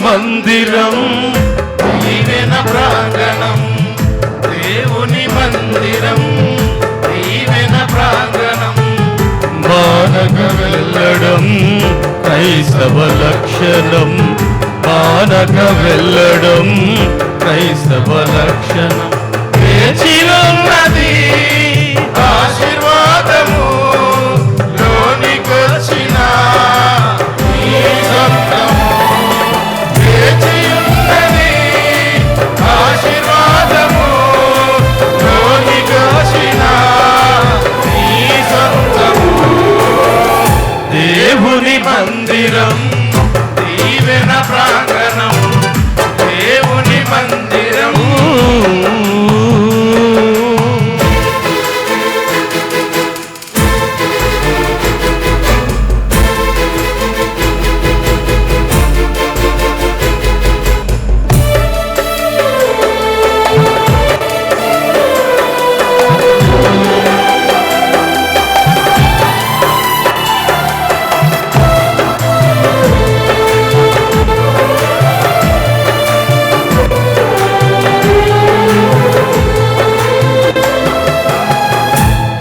మందిరం దీవెన ప్రాంగణం, దేవుని మందిరం దీవెన ప్రాంగణం. మానక వెళ్ళడం క్రైస్తవ లక్షణం, మానక వెళ్ళడం క్రైస్తవ లక్షణం. వేచి ఉన్నది ఆశీర్వాదము, లోనికొచ్చిన నీ సొంతము. వేచి ఉన్నది ఆశీర్వాదము, లోనికొచ్చిన నీ సొంతము. దేవుని మందిరం దీవెన ప్రాంగణం, దేవుని మందిరం.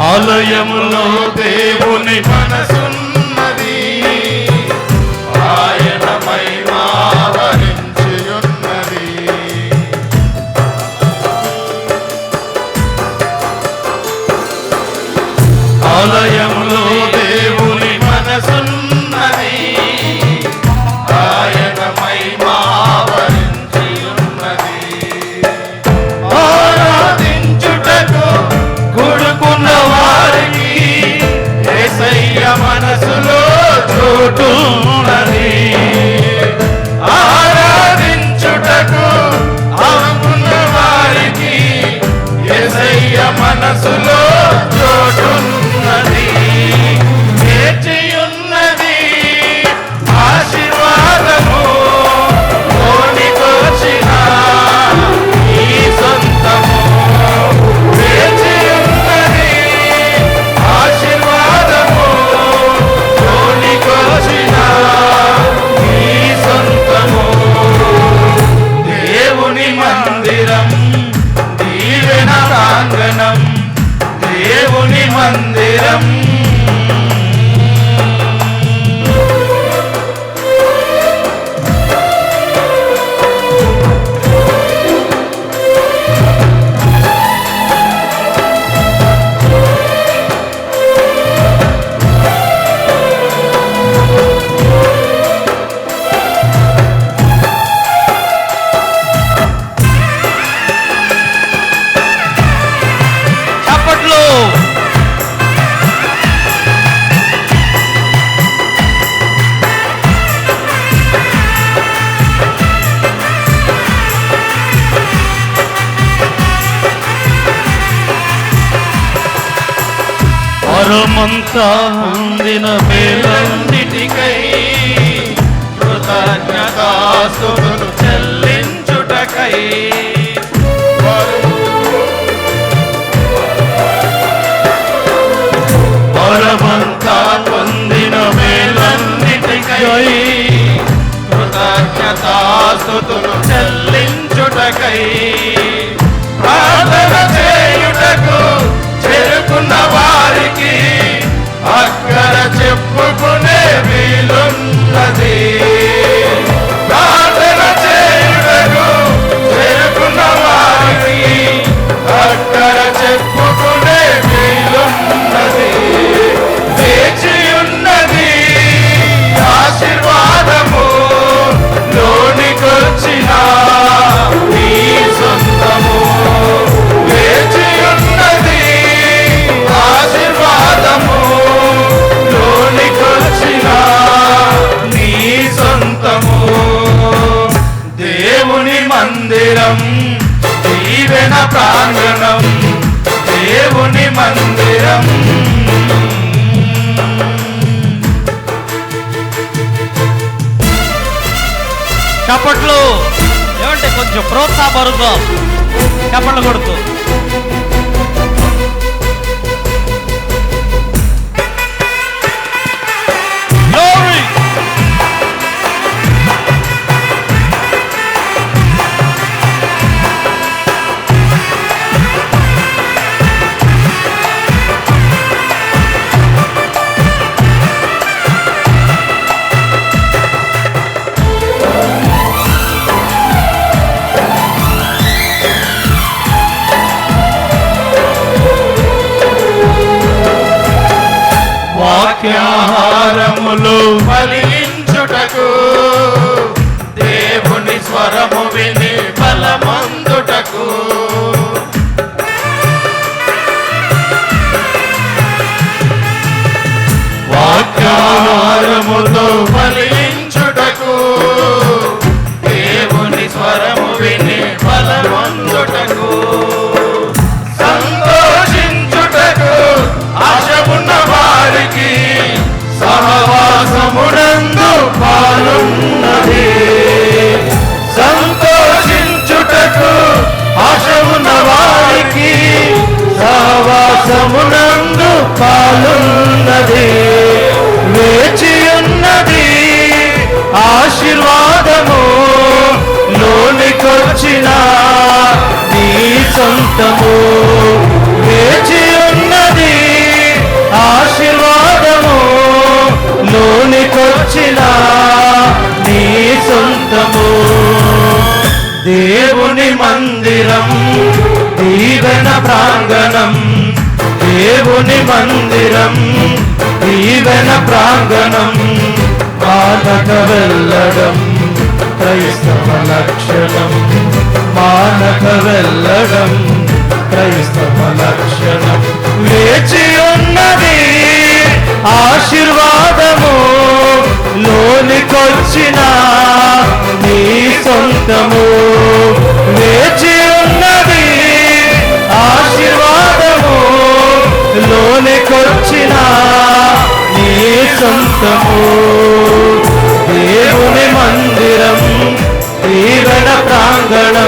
ఆలయములో దేవుని మనసున్నది, ఆయన మహిమావరించి ఉన్నది. ఆలయములో దేవుని మనసున్నది, ఆయన మహిమావరించి ఉన్నది. ఆరాధించుటకు కూడుకున్న వారికి యేసయ్య మనసులో చోటున్నది. ఆరాధించుటకు అవుకున్న వారికి యేసయ్య మనసులో చోటున్నది. వేచియున్నది ఆశీర్వాదము, లోనికొచ్చిన నీ సొంతము. వేచియున్నది ఆశీర్వాదము, లోనికొచ్చిన నీ సొంతము. దేవుని మందిరం దీవెన ప్రాంగణం, దేవుని మందిరం. చప్పట్లు. వరమంతా అందిన మేలన్నిటికై కృతజ్ఞతాస్తుతులు చెల్లించుటకై, వరమంతా పొందిన మేలన్నిటికై కృతజ్ఞతాస్తుతులు చెల్లించుటకై, ప్రార్థన చేయుటకు చేరుకున్న వారికి అక్కర చెప్పుకునే వీలున్నది. ప్రార్థన చేయుటకు చేరుకున్న వారికి అక్కర చెప్పుకునే వీలున్నది. వేచియున్నది ఆశీర్వాదము, లోనికొచ్చిన నీ సొంతము. వేచియున్నది ఆశీర్వాదము, లోనికొచ్చిన నీ సొంతము. దేవుని మందిరం దీవెన ప్రాంగణం, దేవుని మందిరం. చప్పట్లు. ఏమంటే కొంచెం ప్రోత్సాహపరుద్దాం చప్పట్లు కొడుతూ. Glory! ఫలించుటకు దేవుని స్వరము విని బలమందుటకు వాక్యాహారముతో ఫలించుటకు దేవుని స్వరము విని బలమందుటకు సంతోషించుటకు ఆశ ఉన్న వారికి సహవాసమునందు పాలున్నది. సంతోషించుటకు ఆశ ఉన్న వారికి సహవాసమునందు పాలున్నది. వేచియున్నది ఆశీర్వాదము లోనికొచ్చిన నీ సొంతము. వేచియున్నది ఆశీర్వాదము లోనికొచ్చిన నీ సొంతము. దేవుని మందిరం దీవెన ప్రాంగణం, దేవుని మందిరం దీవెన ప్రాంగణం. మానక వెళ్ళడం క్రైస్తవ లక్షణం, మానక వెళ్ళడం క్రైస్తవ లక్షణం. వేచి ఉన్నది ఆశీర్వాదము లోనికొచ్చిన నీ సొంతము. వేచి ఉన్నది ఆశీర్వాదము లోనికొచ్చిన నీ సొంతము. దేవుని మందిరం దీవెన ప్రాంగణం,